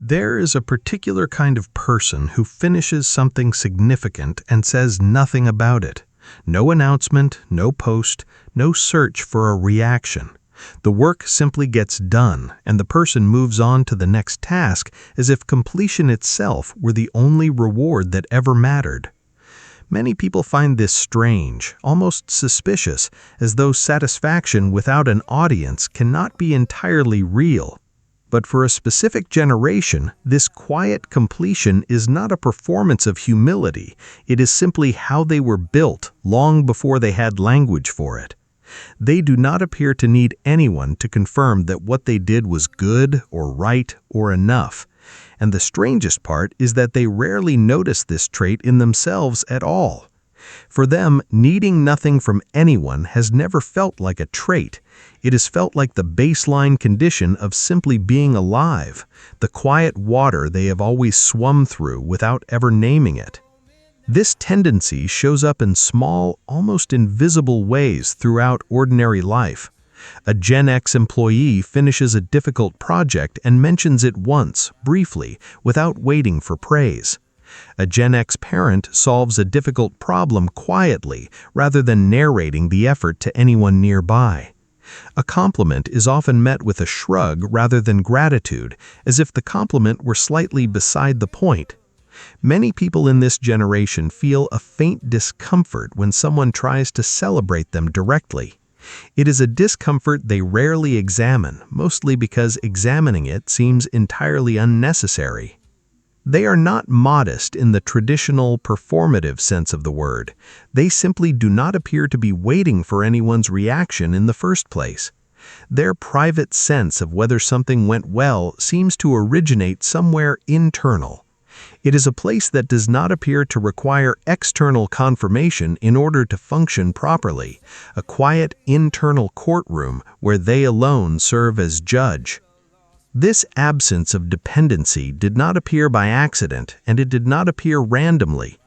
There is a particular kind of person who finishes something significant and says nothing about it. No announcement, no post, no search for a reaction. The work simply gets done, and the person moves on to the next task as if completion itself were the only reward that ever mattered. Many people find this strange, almost suspicious, as though satisfaction without an audience cannot be entirely real. But for a specific generation, this quiet completion is not a performance of humility. It is simply how they were built long before they had language for it. They do not appear to need anyone to confirm that what they did was good or right or enough. And the strangest part is that they rarely notice this trait in themselves at all. For them, needing nothing from anyone has never felt like a trait. It has felt like the baseline condition of simply being alive, the quiet water they have always swum through without ever naming it. This tendency shows up in small, almost invisible ways throughout ordinary life. A Gen X employee finishes a difficult project and mentions it once, briefly, without waiting for praise. A Gen X parent solves a difficult problem quietly rather than narrating the effort to anyone nearby. A compliment is often met with a shrug rather than gratitude, as if the compliment were slightly beside the point. Many people in this generation feel a faint discomfort when someone tries to celebrate them directly. It is a discomfort they rarely examine, mostly because examining it seems entirely unnecessary. They are not modest in the traditional performative sense of the word. They simply do not appear to be waiting for anyone's reaction in the first place. Their private sense of whether something went well seems to originate somewhere internal. It is a place that does not appear to require external confirmation in order to function properly, a quiet internal courtroom where they alone serve as judge. This absence of dependency did not appear by accident, and it did not appear randomly.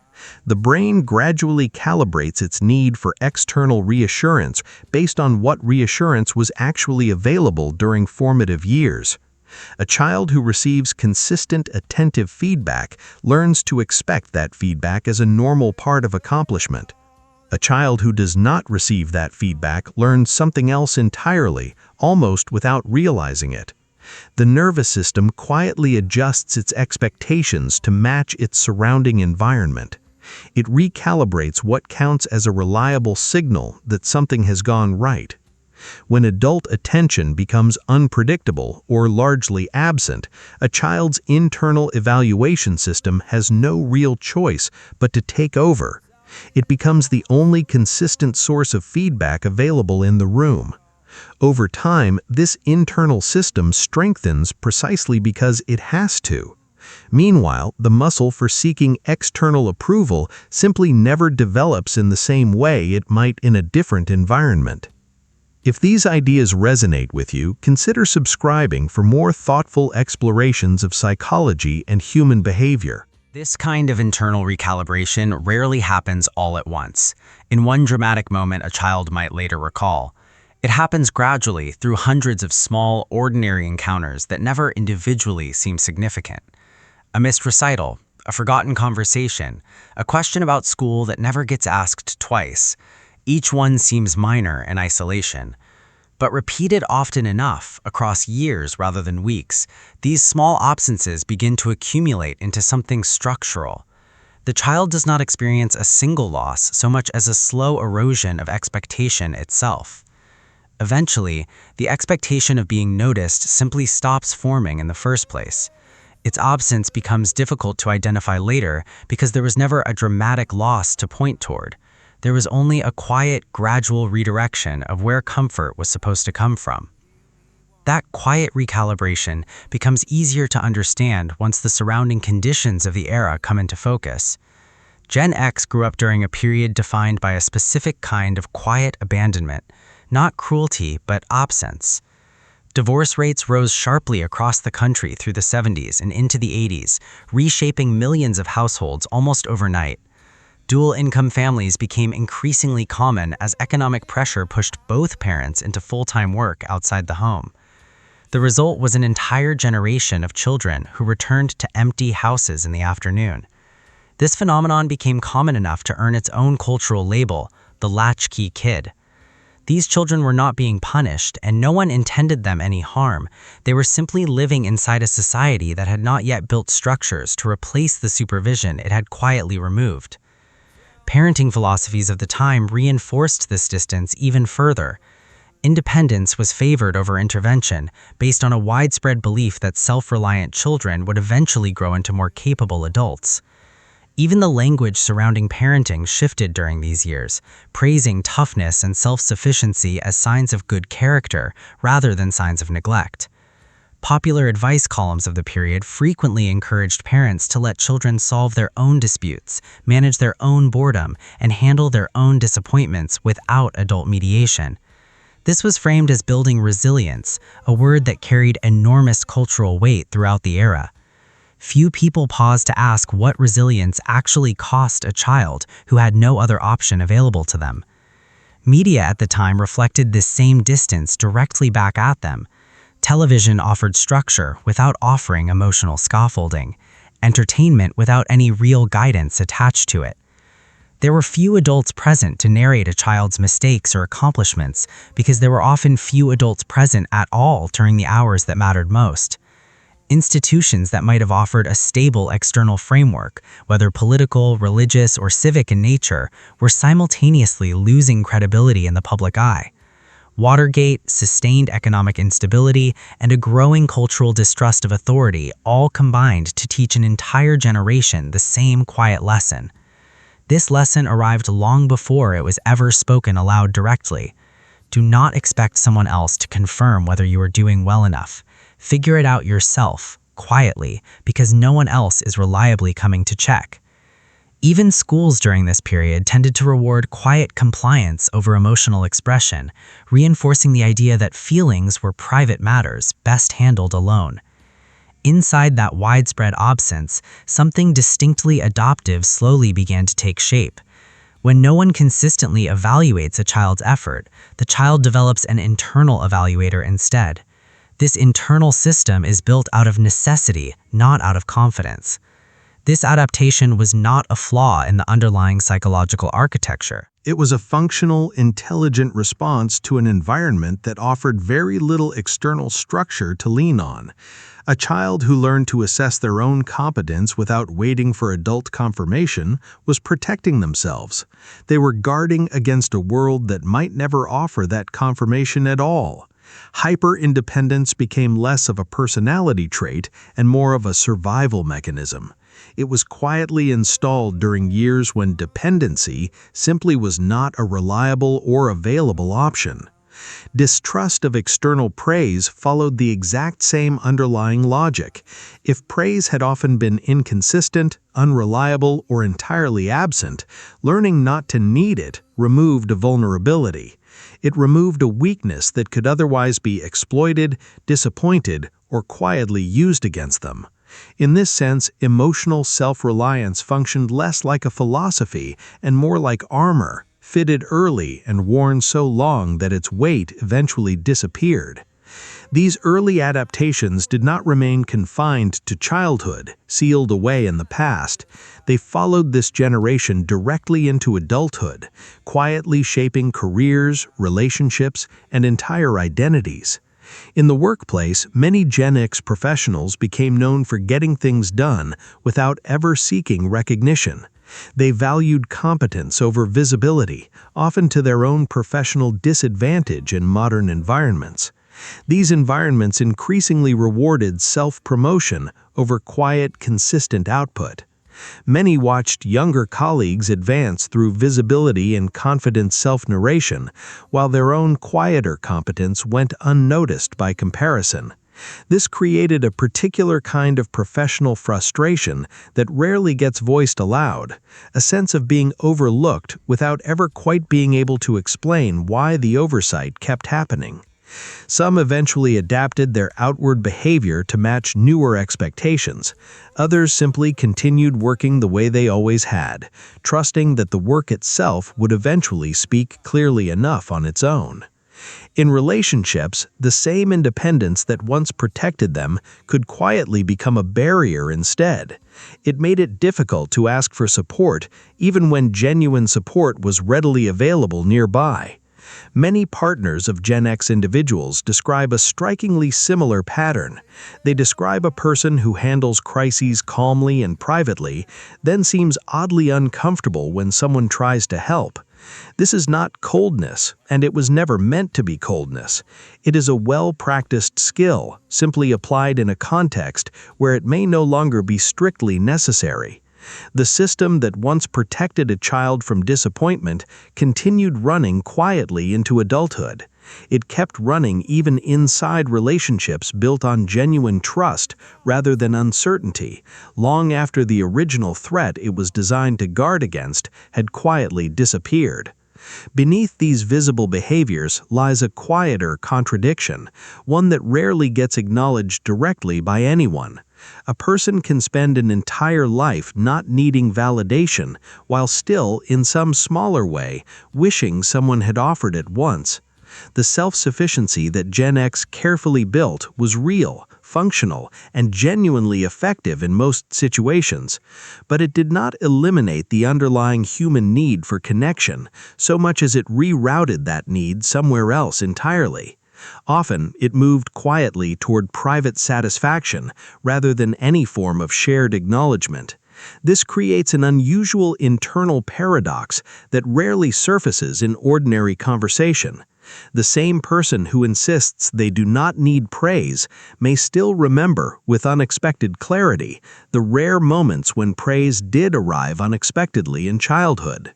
The brain gradually calibrates its need for external reassurance based on what reassurance was actually available during formative years. A child who receives consistent, attentive feedback learns to expect that feedback as a normal part of accomplishment. A child who does not receive that feedback learns something else entirely, almost without realizing it. The nervous system quietly adjusts its expectations to match its surrounding environment. It recalibrates what counts as a reliable signal that something has gone right. When adult attention becomes unpredictable or largely absent, a child's internal evaluation system has no real choice but to take over. It becomes the only consistent source of feedback available in the room. Over time, this internal system strengthens precisely because it has to. Meanwhile, the muscle for seeking external approval simply never develops in the same way it might in a different environment. If these ideas resonate with you, consider subscribing for more thoughtful explorations of psychology and human behavior. This kind of internal recalibration rarely happens all at once, in one dramatic moment a child might later recall. It happens gradually through hundreds of small, ordinary encounters that never individually seem significant. A missed recital, a forgotten conversation, a question about school that never gets asked twice. Each one seems minor in isolation. But repeated often enough, across years rather than weeks, these small absences begin to accumulate into something structural. The child does not experience a single loss so much as a slow erosion of expectation itself. Eventually, the expectation of being noticed simply stops forming in the first place. Its absence becomes difficult to identify later because there was never a dramatic loss to point toward. There was only a quiet, gradual redirection of where comfort was supposed to come from. That quiet recalibration becomes easier to understand once the surrounding conditions of the era come into focus. Gen X grew up during a period defined by a specific kind of quiet abandonment, not cruelty, but absence. Divorce rates rose sharply across the country through the 70s and into the 80s, reshaping millions of households almost overnight. Dual-income families became increasingly common as economic pressure pushed both parents into full-time work outside the home. The result was an entire generation of children who returned to empty houses in the afternoon. This phenomenon became common enough to earn its own cultural label, the latchkey kid. These children were not being punished, and no one intended them any harm. They were simply living inside a society that had not yet built structures to replace the supervision it had quietly removed. Parenting philosophies of the time reinforced this distance even further. Independence was favored over intervention, based on a widespread belief that self-reliant children would eventually grow into more capable adults. Even the language surrounding parenting shifted during these years, praising toughness and self-sufficiency as signs of good character rather than signs of neglect. Popular advice columns of the period frequently encouraged parents to let children solve their own disputes, manage their own boredom, and handle their own disappointments without adult mediation. This was framed as building resilience, a word that carried enormous cultural weight throughout the era. Few people paused to ask what resilience actually cost a child who had no other option available to them. Media at the time reflected this same distance directly back at them. Television offered structure without offering emotional scaffolding, entertainment without any real guidance attached to it. There were few adults present to narrate a child's mistakes or accomplishments because there were often few adults present at all during the hours that mattered most. Institutions that might have offered a stable external framework, whether political, religious, or civic in nature, were simultaneously losing credibility in the public eye. Watergate, sustained economic instability, and a growing cultural distrust of authority all combined to teach an entire generation the same quiet lesson. This lesson arrived long before it was ever spoken aloud directly. Do not expect someone else to confirm whether you are doing well enough. Figure it out yourself, quietly, because no one else is reliably coming to check. Even schools during this period tended to reward quiet compliance over emotional expression, reinforcing the idea that feelings were private matters best handled alone. Inside that widespread absence, something distinctly adoptive slowly began to take shape. When no one consistently evaluates a child's effort, the child develops an internal evaluator instead. This internal system is built out of necessity, not out of confidence. This adaptation was not a flaw in the underlying psychological architecture. It was a functional, intelligent response to an environment that offered very little external structure to lean on. A child who learned to assess their own competence without waiting for adult confirmation was protecting themselves. They were guarding against a world that might never offer that confirmation at all. Hyper-independence became less of a personality trait and more of a survival mechanism. It was quietly installed during years when dependency simply was not a reliable or available option. Distrust of external praise followed the exact same underlying logic. If praise had often been inconsistent, unreliable, or entirely absent, learning not to need it removed a vulnerability. It removed a weakness that could otherwise be exploited, disappointed, or quietly used against them. In this sense, emotional self-reliance functioned less like a philosophy and more like armor, fitted early and worn so long that its weight eventually disappeared. These early adaptations did not remain confined to childhood, sealed away in the past. They followed this generation directly into adulthood, quietly shaping careers, relationships, and entire identities. In the workplace, many Gen X professionals became known for getting things done without ever seeking recognition. They valued competence over visibility, often to their own professional disadvantage in modern environments. These environments increasingly rewarded self-promotion over quiet, consistent output. Many watched younger colleagues advance through visibility and confident self-narration, while their own quieter competence went unnoticed by comparison. This created a particular kind of professional frustration that rarely gets voiced aloud, a sense of being overlooked without ever quite being able to explain why the oversight kept happening. Some eventually adapted their outward behavior to match newer expectations. Others simply continued working the way they always had, trusting that the work itself would eventually speak clearly enough on its own. In relationships, the same independence that once protected them could quietly become a barrier instead. It made it difficult to ask for support, even when genuine support was readily available nearby. Many partners of Gen X individuals describe a strikingly similar pattern. They describe a person who handles crises calmly and privately, then seems oddly uncomfortable when someone tries to help. This is not coldness, and it was never meant to be coldness. It is a well-practiced skill, simply applied in a context where it may no longer be strictly necessary. The system that once protected a child from disappointment continued running quietly into adulthood. It kept running even inside relationships built on genuine trust rather than uncertainty, long after the original threat it was designed to guard against had quietly disappeared. Beneath these visible behaviors lies a quieter contradiction, one that rarely gets acknowledged directly by anyone. A person can spend an entire life not needing validation, while still, in some smaller way, wishing someone had offered it once. The self-sufficiency that Gen X carefully built was real, functional, and genuinely effective in most situations, but it did not eliminate the underlying human need for connection so much as it rerouted that need somewhere else entirely. Often, it moved quietly toward private satisfaction rather than any form of shared acknowledgement. This creates an unusual internal paradox that rarely surfaces in ordinary conversation. The same person who insists they do not need praise may still remember, with unexpected clarity, the rare moments when praise did arrive unexpectedly in childhood.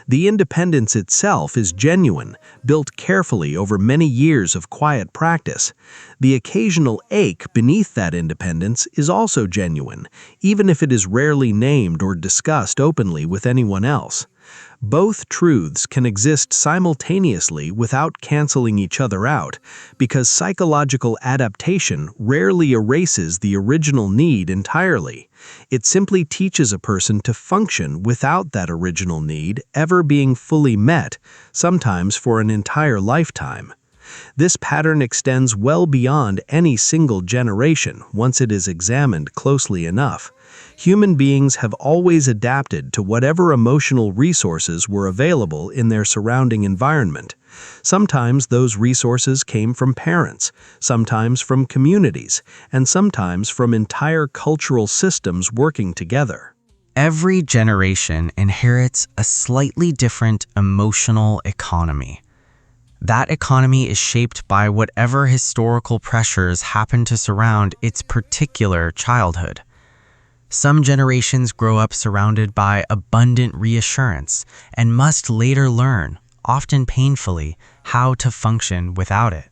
The independence itself is genuine, built carefully over many years of quiet practice. The occasional ache beneath that independence is also genuine, even if it is rarely named or discussed openly with anyone else. Both truths can exist simultaneously without canceling each other out, because psychological adaptation rarely erases the original need entirely. It simply teaches a person to function without that original need ever being fully met, sometimes for an entire lifetime. This pattern extends well beyond any single generation once it is examined closely enough. Human beings have always adapted to whatever emotional resources were available in their surrounding environment. Sometimes those resources came from parents, sometimes from communities, and sometimes from entire cultural systems working together. Every generation inherits a slightly different emotional economy. That economy is shaped by whatever historical pressures happen to surround its particular childhood. Some generations grow up surrounded by abundant reassurance and must later learn, often painfully, how to function without it.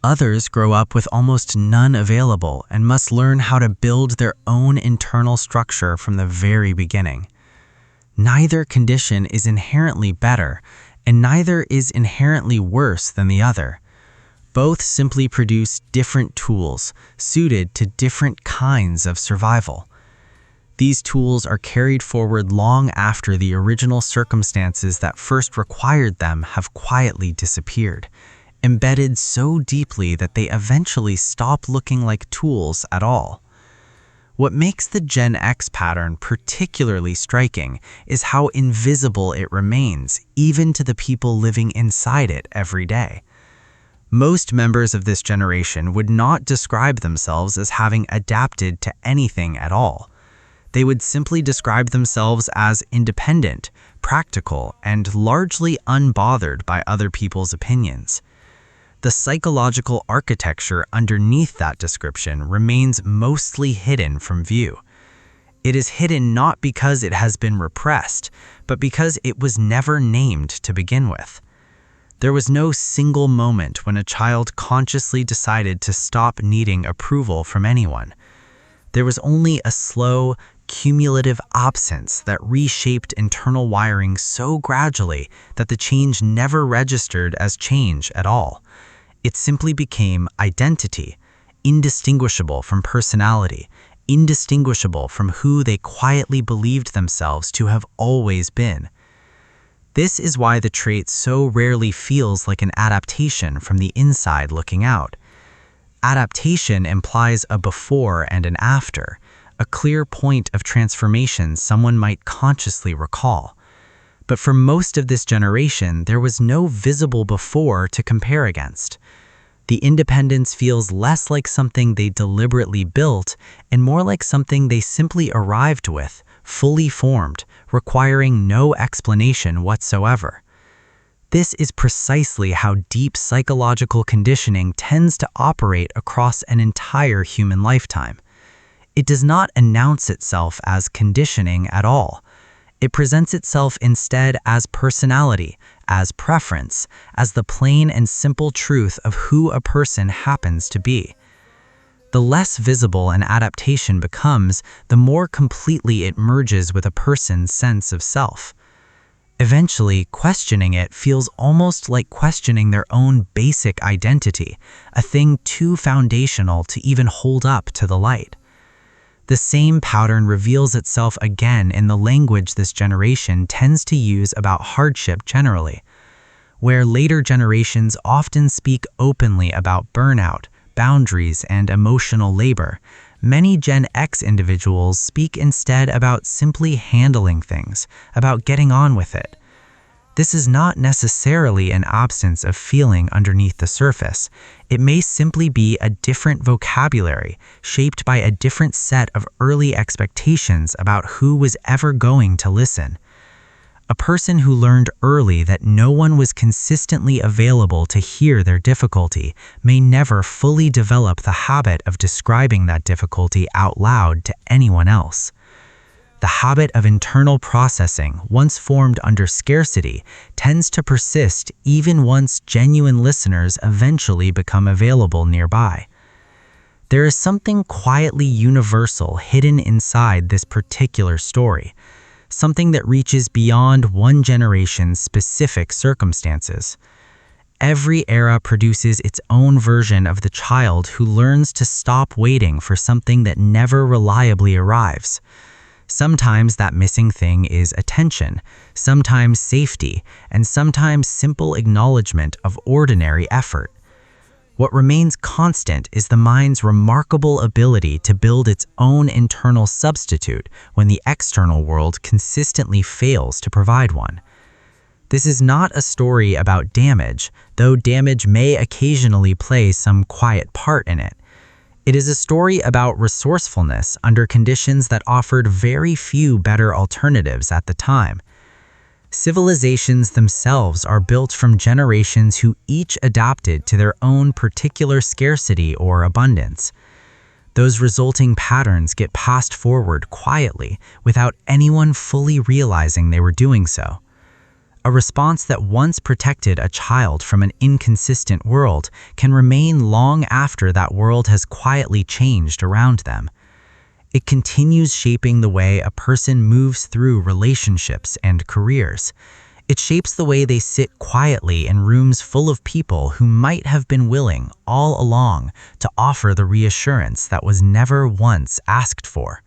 Others grow up with almost none available and must learn how to build their own internal structure from the very beginning. Neither condition is inherently better, and neither is inherently worse than the other. Both simply produce different tools suited to different kinds of survival. These tools are carried forward long after the original circumstances that first required them have quietly disappeared, embedded so deeply that they eventually stop looking like tools at all. What makes the Gen X pattern particularly striking is how invisible it remains, even to the people living inside it every day. Most members of this generation would not describe themselves as having adapted to anything at all. They would simply describe themselves as independent, practical, and largely unbothered by other people's opinions. The psychological architecture underneath that description remains mostly hidden from view. It is hidden not because it has been repressed, but because it was never named to begin with. There was no single moment when a child consciously decided to stop needing approval from anyone. There was only a slow, cumulative absence that reshaped internal wiring so gradually that the change never registered as change at all. It simply became identity, indistinguishable from personality, indistinguishable from who they quietly believed themselves to have always been. This is why the trait so rarely feels like an adaptation from the inside looking out. Adaptation implies a before and an after, a clear point of transformation someone might consciously recall. But for most of this generation, there was no visible before to compare against. The independence feels less like something they deliberately built and more like something they simply arrived with, fully formed, requiring no explanation whatsoever. This is precisely how deep psychological conditioning tends to operate across an entire human lifetime. It does not announce itself as conditioning at all. It presents itself instead as personality, as preference, as the plain and simple truth of who a person happens to be. The less visible an adaptation becomes, the more completely it merges with a person's sense of self. Eventually, questioning it feels almost like questioning their own basic identity, a thing too foundational to even hold up to the light. The same pattern reveals itself again in the language this generation tends to use about hardship generally, where later generations often speak openly about burnout, boundaries, and emotional labor. Many Gen X individuals speak instead about simply handling things, about getting on with it. This is not necessarily an absence of feeling underneath the surface. It may simply be a different vocabulary, shaped by a different set of early expectations about who was ever going to listen. A person who learned early that no one was consistently available to hear their difficulty may never fully develop the habit of describing that difficulty out loud to anyone else. The habit of internal processing, once formed under scarcity, tends to persist even once genuine listeners eventually become available nearby. There is something quietly universal hidden inside this particular story, something that reaches beyond one generation's specific circumstances. Every era produces its own version of the child who learns to stop waiting for something that never reliably arrives. Sometimes that missing thing is attention, sometimes safety, and sometimes simple acknowledgement of ordinary effort. What remains constant is the mind's remarkable ability to build its own internal substitute when the external world consistently fails to provide one. This is not a story about damage, though damage may occasionally play some quiet part in it. It is a story about resourcefulness under conditions that offered very few better alternatives at the time. Civilizations themselves are built from generations who each adapted to their own particular scarcity or abundance. Those resulting patterns get passed forward quietly without anyone fully realizing they were doing so. A response that once protected a child from an inconsistent world can remain long after that world has quietly changed around them. It continues shaping the way a person moves through relationships and careers. It shapes the way they sit quietly in rooms full of people who might have been willing, all along, to offer the reassurance that was never once asked for.